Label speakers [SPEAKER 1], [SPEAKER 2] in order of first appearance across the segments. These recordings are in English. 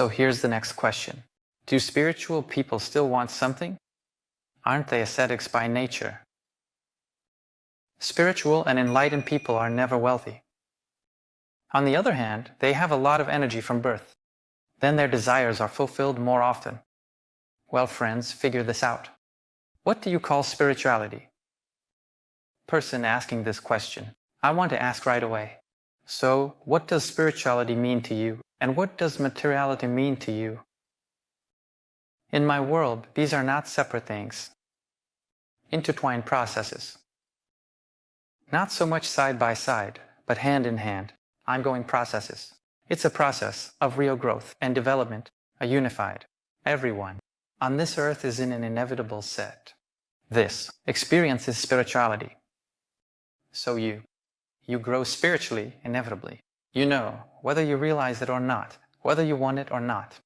[SPEAKER 1] So here's the next question. Do spiritual people still want something? Aren't they ascetics by nature? Spiritual and enlightened people are never wealthy. On the other hand, they have a lot of energy from birth. Then their desires are fulfilled more often. Well, friends, figure this out. What do you call spirituality? Person asking this question, I want to ask right away. So, what does spirituality mean to you? And what does materiality mean to you? In my world, these are not separate things. Intertwined processes. Not so much side by side, but hand in hand. Ongoing processes. It's a process of real growth and development, a unified. Everyone on this earth is in an inevitable set. This experience is spirituality. So you grow spiritually inevitably. You know, whether you realize it or not, whether you want it or not.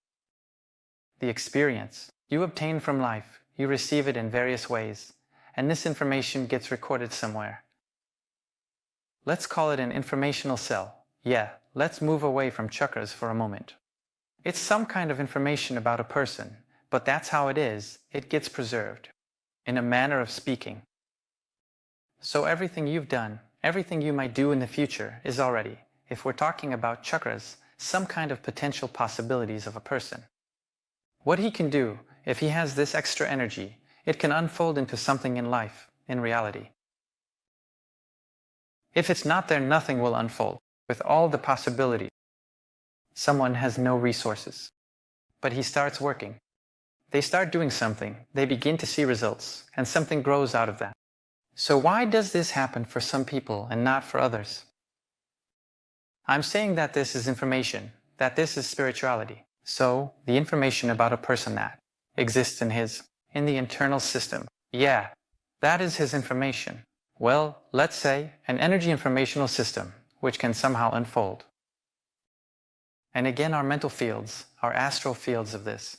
[SPEAKER 1] The experience you obtain from life, you receive it in various ways, and this information gets recorded somewhere. Let's call it an informational cell. Yeah, let's move away from chakras for a moment. It's some kind of information about a person, but that's how it is. It gets preserved, in a manner of speaking. So everything you've done, everything you might do in the future is already, if we're talking about chakras, some kind of potential possibilities of a person. What he can do, if he has this extra energy, it can unfold into something in life, in reality. If it's not there, nothing will unfold, with all the possibilities. Someone has no resources, but he starts working. They start doing something, they begin to see results, and something grows out of that. So why does this happen for some people and not for others? I'm saying that this is information, that this is spirituality. So, the information about a person that exists in the internal system. Yeah, that is his information. Well, let's say an energy informational system, which can somehow unfold. And again, our mental fields, our astral fields of this.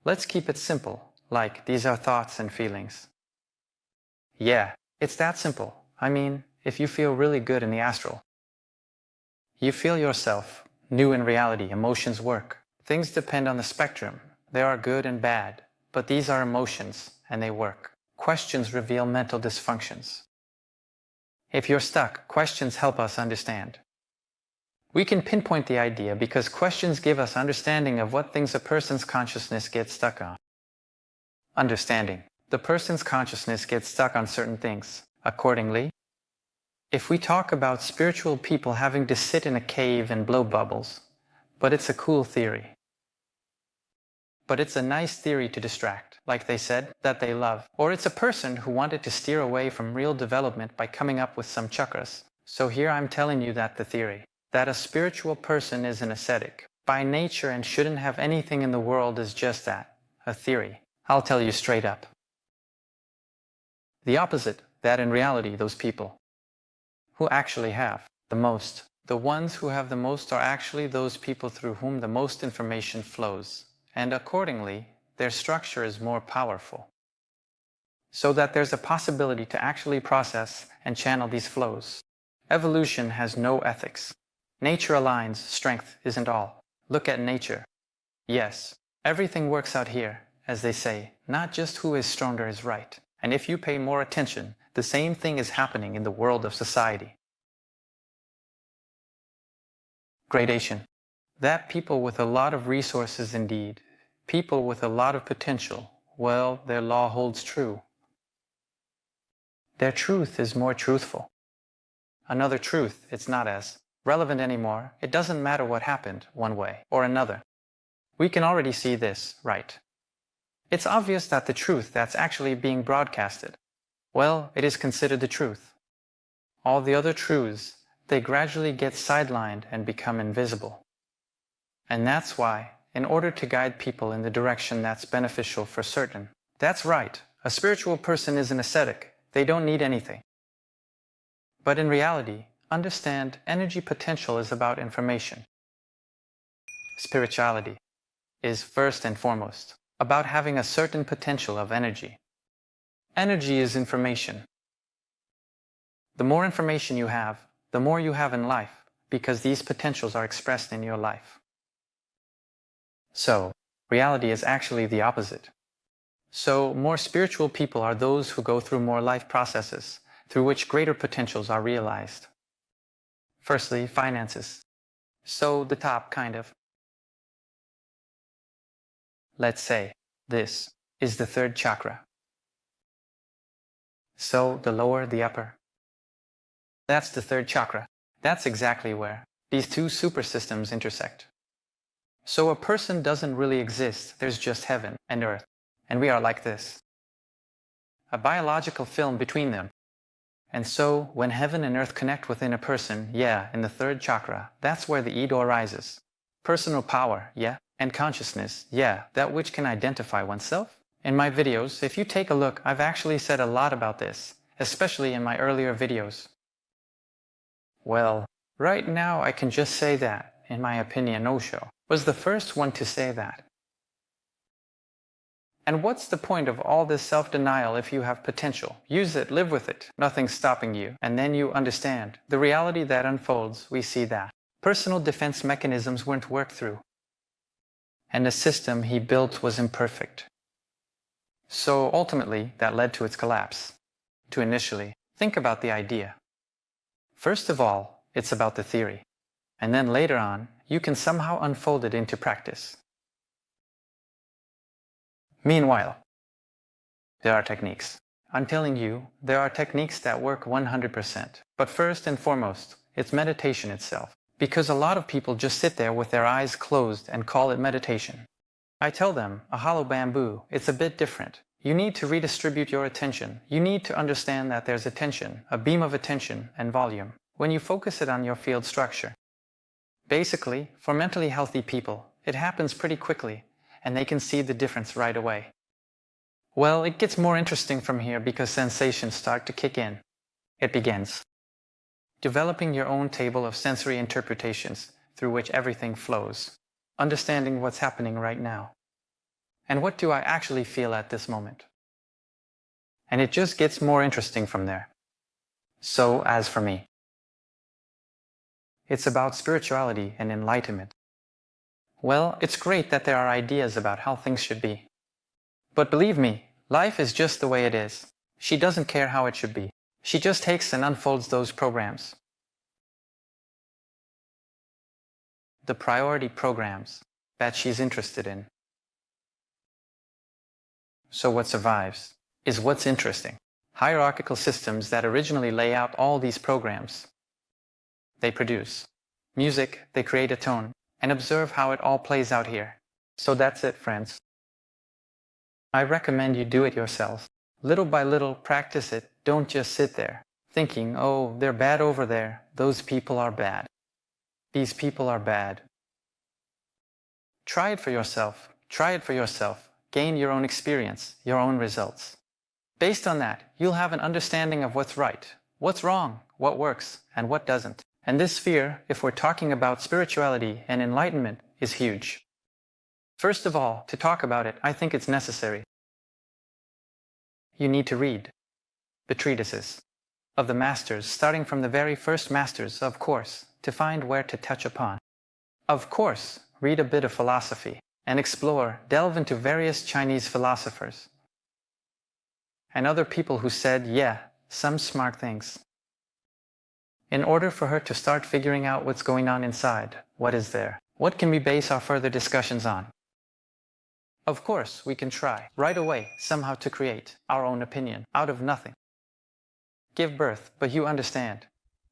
[SPEAKER 1] Let's keep it simple, like these are thoughts and feelings. Yeah, it's that simple. I mean, if you feel really good in the astral, you feel yourself new in reality. Emotions work. Things depend on the spectrum. There are good and bad, but these are emotions and they work. Questions reveal mental dysfunctions. If you're stuck, questions help us understand. We can pinpoint the idea because questions give us understanding of what things a person's consciousness gets stuck on. Understanding. The person's consciousness gets stuck on certain things. Accordingly, if we talk about spiritual people having to sit in a cave and blow bubbles, but it's a cool theory. But it's a nice theory to distract, like they said, that they love. Or it's a person who wanted to steer away from real development by coming up with some chakras. So here I'm telling you that the theory, that a spiritual person is an ascetic by nature and shouldn't have anything in the world is just that, a theory. I'll tell you straight up. The opposite, that in reality those people who actually have the most, the ones who have the most are actually those people through whom the most information flows, and accordingly, their structure is more powerful. So that there's a possibility to actually process and channel these flows. Evolution has no ethics. Nature aligns, strength isn't all. Look at nature. Yes, everything works out here, as they say, not just who is stronger is right. And if you pay more attention, the same thing is happening in the world of society. Gradation. That people with a lot of resources indeed, people with a lot of potential, well, their law holds true. Their truth is more truthful. Another truth, it's not as relevant anymore. It doesn't matter what happened one way or another. We can already see this, right? It's obvious that the truth that's actually being broadcasted, well, it is considered the truth. All the other truths, they gradually get sidelined and become invisible. And that's why, in order to guide people in the direction that's beneficial for certain, that's right, a spiritual person is an ascetic. They don't need anything. But in reality, understand, energy potential is about information. Spirituality is first and foremost about having a certain potential of energy. Energy is information. The more information you have, the more you have in life, because these potentials are expressed in your life. So, reality is actually the opposite. So, more spiritual people are those who go through more life processes, through which greater potentials are realized. Firstly, finances. So, the top, kind of. Let's say this is the third chakra. So, the lower, the upper. That's the third chakra. That's exactly where these two super systems intersect. So a person doesn't really exist, there's just heaven and earth, and we are like this. A biological film between them. And so, when heaven and earth connect within a person, yeah, in the third chakra, that's where the ego rises. Personal power, yeah, and consciousness, yeah, that which can identify oneself. In my videos, if you take a look, I've actually said a lot about this, especially in my earlier videos. Well, right now I can just say that, in my opinion, Osho was the first one to say that. And what's the point of all this self-denial if you have potential? Use it, live with it, nothing's stopping you. And then you understand. The reality that unfolds, we see that. Personal defense mechanisms weren't worked through. And the system he built was imperfect. So ultimately, that led to its collapse. To initially, think about the idea. First of all, it's about the theory. And then later on, you can somehow unfold it into practice. Meanwhile, there are techniques. I'm telling you, there are techniques that work 100%. But first and foremost, it's meditation itself. Because a lot of people just sit there with their eyes closed and call it meditation. I tell them, a hollow bamboo, it's a bit different. You need to redistribute your attention. You need to understand that there's attention, a beam of attention and volume, when you focus it on your field structure. Basically, for mentally healthy people, it happens pretty quickly, and they can see the difference right away. Well, it gets more interesting from here because sensations start to kick in. It begins. Developing your own table of sensory interpretations through which everything flows. Understanding what's happening right now. And what do I actually feel at this moment? And it just gets more interesting from there. So, as for me, it's about spirituality and enlightenment. Well, it's great that there are ideas about how things should be. But believe me, life is just the way it is. She doesn't care how it should be. She just takes and unfolds those programs. The priority programs that she's interested in. So what survives is what's interesting. Hierarchical systems that originally lay out all these programs. They produce music, they create a tone, and observe how it all plays out here. So that's it, friends. I recommend you do it yourself. Little by little, practice it. Don't just sit there, thinking, oh, they're bad over there. Those people are bad. These people are bad. Try it for yourself. Try it for yourself. Gain your own experience, your own results. Based on that, you'll have an understanding of what's right, what's wrong, what works, and what doesn't. And this sphere, if we're talking about spirituality and enlightenment, is huge. First of all, to talk about it, I think it's necessary. You need to read the treatises of the masters, starting from the very first masters, of course, to find where to touch upon. Of course, read a bit of philosophy and explore, delve into various Chinese philosophers and other people who said, yeah, some smart things. In order for her to start figuring out what's going on inside, what is there? What can we base our further discussions on? Of course, we can try, right away, somehow to create our own opinion, out of nothing. Give birth, but you understand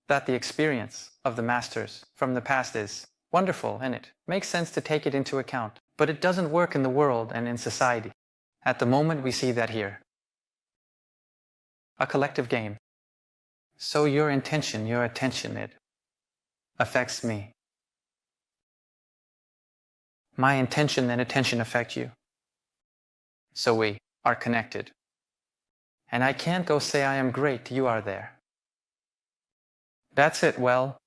[SPEAKER 1] that the experience of the masters from the past is wonderful, and it makes sense to take it into account, but it doesn't work in the world and in society. At the moment, we see that here. A collective game. So your intention, your attention, it affects me. My intention and attention affect you. So we are connected. And I can't go say I am great, you are there. That's it, well,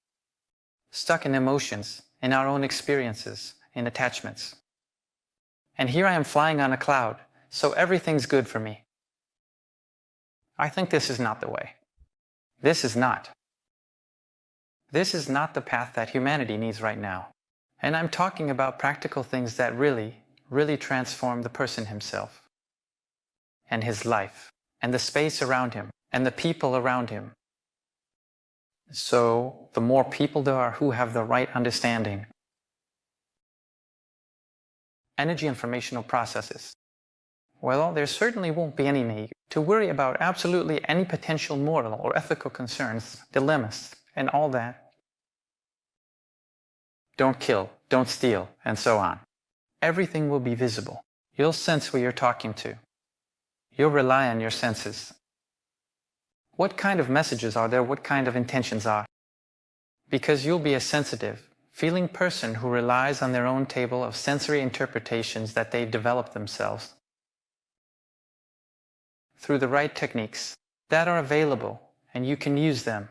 [SPEAKER 1] stuck in emotions, in our own experiences, in attachments. And here I am flying on a cloud, so everything's good for me. I think this is not the way. This is not. This is not the path that humanity needs right now. And I'm talking about practical things that really transform the person himself, and his life, and the space around him, and the people around him. So, the more people there are who have the right understanding. Energy informational processes. Well, there certainly won't be any need to worry about absolutely any potential moral or ethical concerns, dilemmas, and all that. Don't kill, don't steal, and so on. Everything will be visible. You'll sense who you're talking to. You'll rely on your senses. What kind of messages are there? What kind of intentions are? Because you'll be a sensitive, feeling person who relies on their own table of sensory interpretations that they've developed themselves through the right techniques that are available, and you can use them.